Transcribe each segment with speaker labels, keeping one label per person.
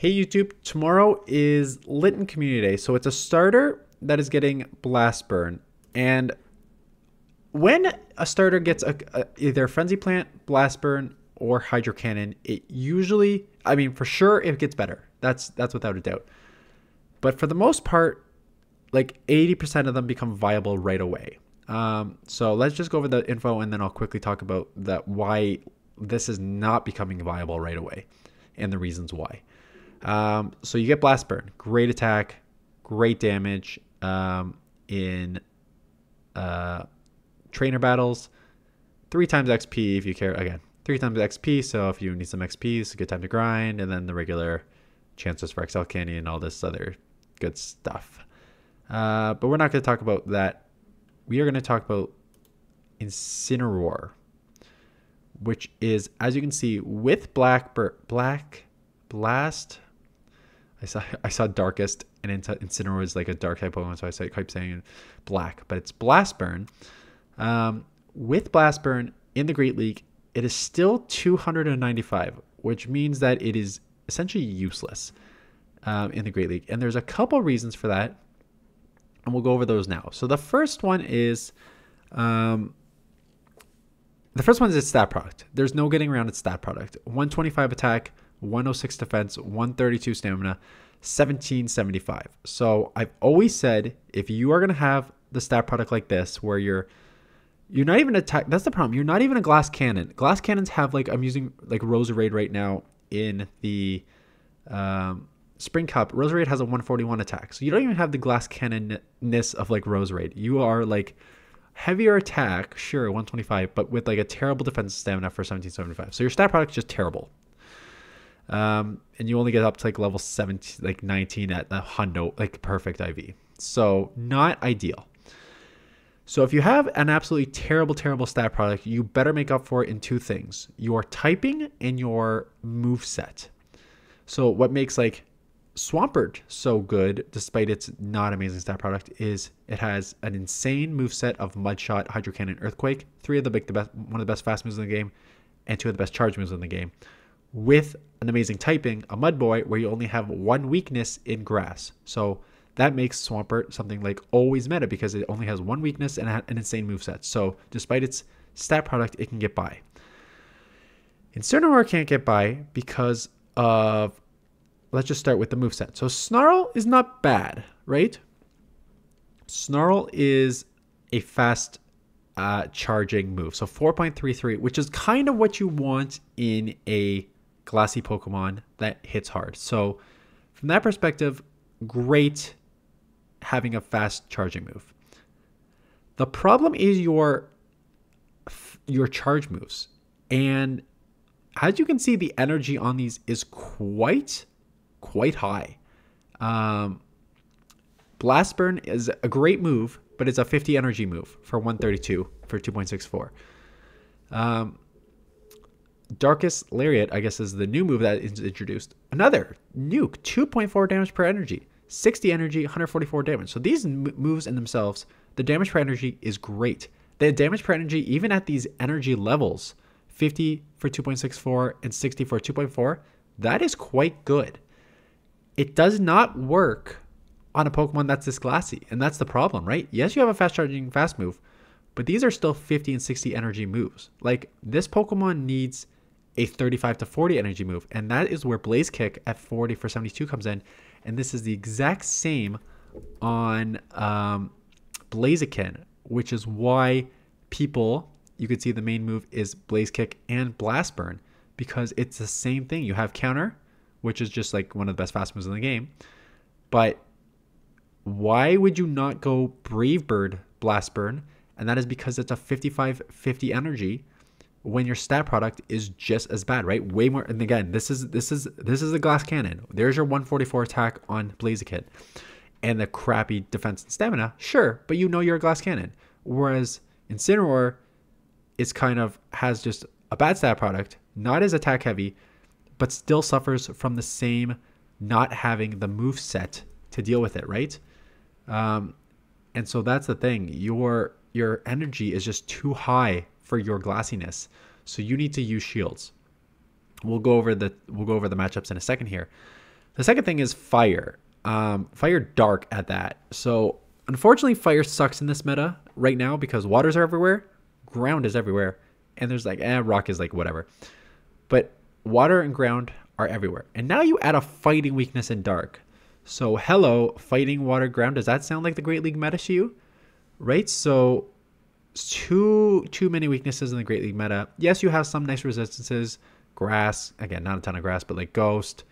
Speaker 1: Hey YouTube, tomorrow is Litten Community Day, so it's a starter that is getting Blast Burn. And when a starter gets either Frenzy Plant, Blast Burn, or Hydro Cannon, it usually, for sure, it gets better. That's without a doubt. But for the most part, like 80% of them become viable right away. So let's just go over the info, and then I'll quickly talk about why this is not becoming viable right away, and the reasons why. So you get Blast Burn, great attack, great damage in trainer battles, 3 times XP if you care. Again, 3 times XP, so if you need some XP, it's a good time to grind, and then the regular chances for XL Candy and all this other good stuff. But we're not going to talk about that. We are going to talk about Incineroar, which is, as you can see, with Black Blast. I saw Darkest, and Incineroar is like a dark type Pokemon, so I keep saying black, but it's Blast Burn. With Blast Burn in the Great League, it is still 295, which means that it is essentially useless in the Great League. And there's a couple reasons for that, and we'll go over those now. So the first one is its stat product. There's no getting around its stat product. 125 attack, 106 defense, 132 stamina, 1775. So I've always said, if you are going to have the stat product like this, where you're not even attack, that's the problem. You're not even a glass cannon. Glass cannons have, like, I'm using like Roserade right now in the Spring Cup. Roserade has a 141 attack. So you don't even have the glass cannonness of like Roserade. You are like heavier attack, sure, 125, but with like a terrible defense stamina for 1775. So your stat product is just terrible. And you only get up to like level 17, like 19 at the hundo, like perfect IV. So not ideal. So if you have an absolutely terrible stat product, you better make up for it in 2 things: your typing and your move set. So what makes like Swampert so good, despite its not amazing stat product, is it has an insane move set of Mud Shot, Hydro Cannon, Earthquake, 3 of the best, one of the best fast moves in the game, and 2 of the best charge moves in the game, with an amazing typing, a Mud Boy, where you only have 1 weakness in Grass. So that makes Swampert something like always meta, because it only has 1 weakness and an insane moveset. So despite its stat product, it can get by. Incineroar can't get by because of, let's just start with the moveset. So Snarl is not bad, right? Snarl is a fast charging move. So 4.33, which is kind of what you want in a glassy Pokemon that hits hard. So from that perspective, great having a fast charging move. The problem is your charge moves. And as you can see, the energy on these is quite high. Blast Burn is a great move, but it's a 50 energy move for 132 for 2.64. Darkest Lariat, I guess, is the new move that is introduced. Another nuke, 2.4 damage per energy, 60 energy, 144 damage. So these moves in themselves, the damage per energy is great. The damage per energy, even at these energy levels, 50 for 2.64 and 60 for 2.4, that is quite good. It does not work on a Pokemon that's this glassy, and that's the problem, right? Yes, you have a fast charging fast move, but these are still 50 and 60 energy moves. Like, this Pokemon needs a 35 to 40 energy move, and that is where Blaze Kick at 40 for 72 comes in, and this is the exact same on Blaziken, which is why people, you could see the main move is Blaze Kick and Blast Burn, because it's the same thing. You have counter, which is just like one of the best fast moves in the game, but why would you not go Brave Bird Blast Burn? And that is because it's a 55-50 energy when your stat product is just as bad, right? Way more. And again, this is a glass cannon. There's your 144 attack on Blaziken, and the crappy defense and stamina, sure, but you know you're a glass cannon. Whereas Incineroar is has just a bad stat product, not as attack heavy, but still suffers from the same not having the move set to deal with it, right? And so that's the thing. Your energy is just too high for your glassiness, so you need to use shields. We'll go over the matchups in a second here, The second thing is fire. Fire dark at that. So unfortunately, fire sucks in this meta right now because waters are everywhere, ground is everywhere, and there's like, rock is like whatever. But water and ground are everywhere. And now you add a fighting weakness in dark. So hello, fighting, water, ground. Does that sound like the Great League meta to you? Right? So too many weaknesses in the Great League meta. Yes, you have some nice resistances. Grass, again, not a ton of grass, but like ghost,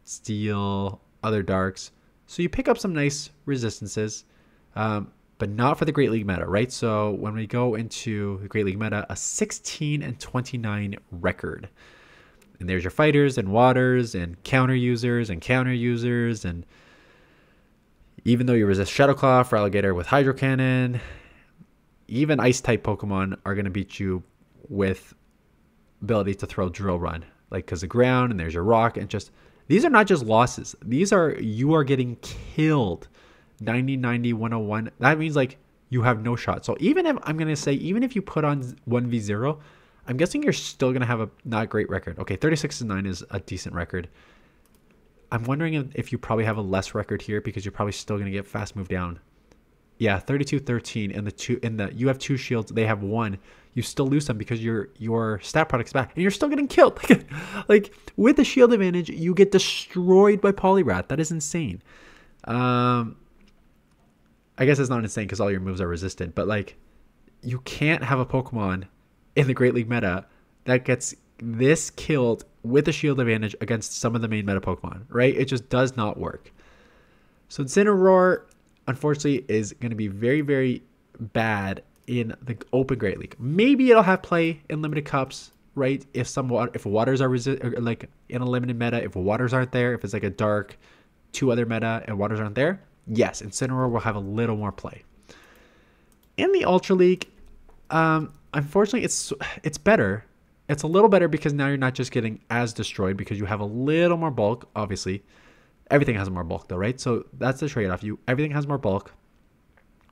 Speaker 1: steel, other darks. So you pick up some nice resistances, but not for the Great League meta, right? So when we go into the Great League meta, a 16 and 29 record. And there's your fighters and waters and counter users. And even though you resist Shadowclaw for Alligator with Hydro Cannon, even ice type Pokemon are going to beat you with ability to throw Drill Run. Like, because the ground and there's your rock and just, these are not just losses. These are, you are getting killed. 90, 90, 101. That means like you have no shot. So even if, I'm going to say, even if you put on 1v0, I'm guessing you're still going to have a not great record. Okay, 36-9 is a decent record. I'm wondering if you probably have a less record here because you're probably still going to get fast move down. Yeah, 32-13 and you have 2 shields, they have 1. You still lose them because your stat product's back and you're still getting killed. Like with the shield advantage, you get destroyed by Poliwrath. That is insane. I guess it's not insane because all your moves are resistant, but like you can't have a Pokemon in the Great League meta that gets this killed with a shield advantage against some of the main meta Pokemon, right? It just does not work. So Incineroar, unfortunately, is going to be very, very bad in the open Great League. Maybe it'll have play in limited cups, right? If waters are like in a limited meta, if waters aren't there, if it's like a dark 2 other meta and waters aren't there, yes, Incineroar will have a little more play. In the Ultra League, unfortunately, it's better. It's a little better because now you're not just getting as destroyed because you have a little more bulk, obviously. Everything has more bulk though, right? So that's the trade-off. Everything has more bulk.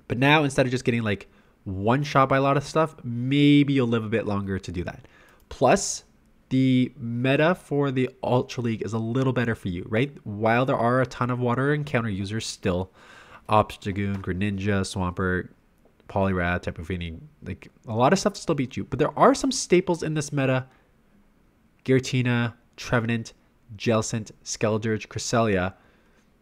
Speaker 1: But now instead of just getting like one shot by a lot of stuff, maybe you'll live a bit longer to do that. Plus, the meta for the Ultra League is a little better for you, right? While there are a ton of water and counter users still, Obstagoon, Greninja, Swampert, Poliwrath, Tapu Fini, like a lot of stuff still beats you. But there are some staples in this meta. Giratina, Trevenant, Jellicent, Skeldurge, Cresselia.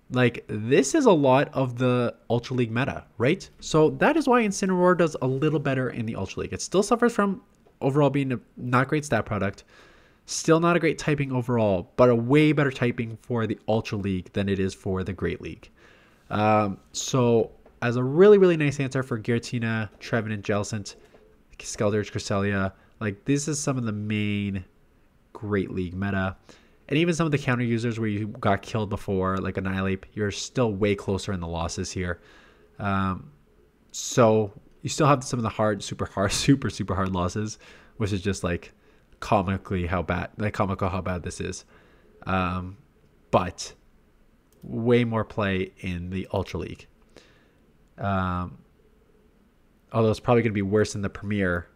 Speaker 1: Like, this is a lot of the Ultra League meta, right? So that is why Incineroar does a little better in the Ultra League. It still suffers from overall being a not great stat product. Still not a great typing overall, but a way better typing for the Ultra League than it is for the Great League. So as a really, really nice answer for Giratina, Trevenant, Jellicent, Skeldurge, Cresselia, like this is some of the main Great League meta. And even some of the counter users where you got killed before, like Annihilate, you're still way closer in the losses here. So you still have some of the super hard losses, which is just like comical how bad this is. But way more play in the Ultra League. Although it's probably going to be worse in the Premier,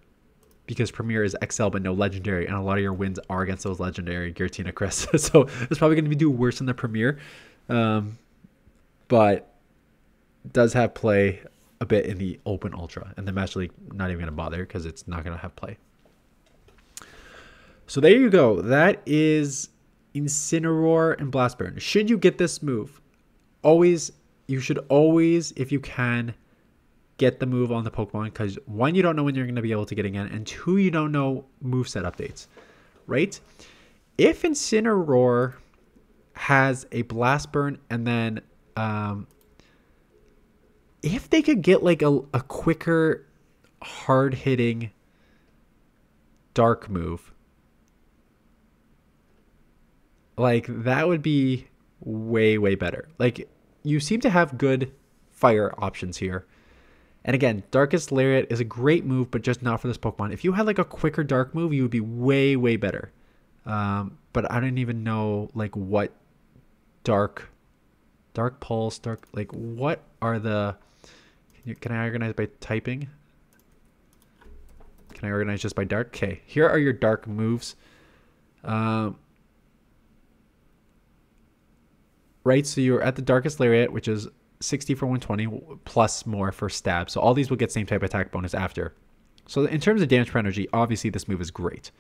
Speaker 1: because Premier is XL but no Legendary, and a lot of your wins are against those Legendary Giratina, Crest. So it's probably going to do worse in the Premier, but does have play a bit in the Open Ultra, and the Master League not even going to bother because it's not going to have play. So there you go. That is Incineroar and Blast Burn. Should you get this move, you should always, if you can, get the move on the Pokemon, because 1, you don't know when you're going to be able to get again, and 2, you don't know moveset updates, right? If Incineroar has a Blast Burn, and then if they could get like a quicker, hard-hitting Dark move, like that would be way, way better. Like, you seem to have good fire options here. And again, Darkest Lariat is a great move, but just not for this Pokemon. If you had like a quicker dark move, you would be way, way better. But I don't even know like what dark pulse, like what are the, can I organize by typing? Can I organize just by dark? Okay, here are your dark moves. right? So you're at the Darkest Lariat, which is 60 for 120 plus more for stab. So all these will get same type attack bonus after. So in terms of damage per energy, obviously this move is great.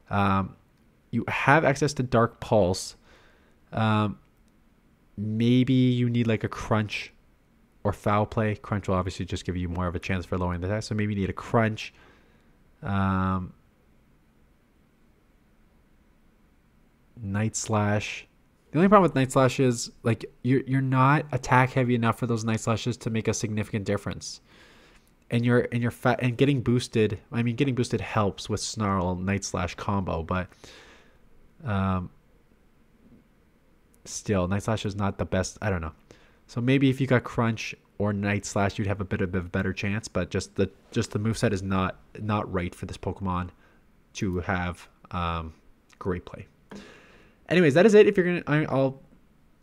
Speaker 1: You have access to Dark Pulse. Maybe you need like a Crunch or Foul Play. Crunch will obviously just give you more of a chance for lowering the attack. So maybe you need a Crunch. Night Slash. The only problem with Night Slash is like you're not attack heavy enough for those Night Slashes to make a significant difference. And you're fat and getting boosted. I mean, getting boosted helps with Snarl Night Slash combo, but still, Night Slash is not the best. I don't know. So maybe if you got Crunch or Night Slash, you'd have a bit of a better chance. But just the moveset is not right for this Pokemon to have great play. Anyways, that is it. If you're gonna,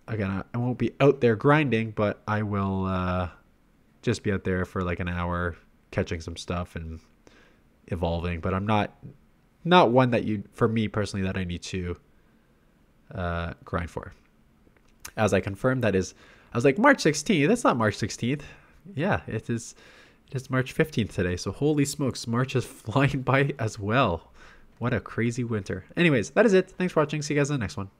Speaker 1: I won't be out there grinding, but I will just be out there for like an hour catching some stuff and evolving. But I'm not one that for me personally, that I need to grind for. As I confirmed, I was like, March 16th. That's not March 16th. Yeah, it is March 15th today. So holy smokes, March is flying by as well. What a crazy winter. Anyways, that is it. Thanks for watching. See you guys in the next one.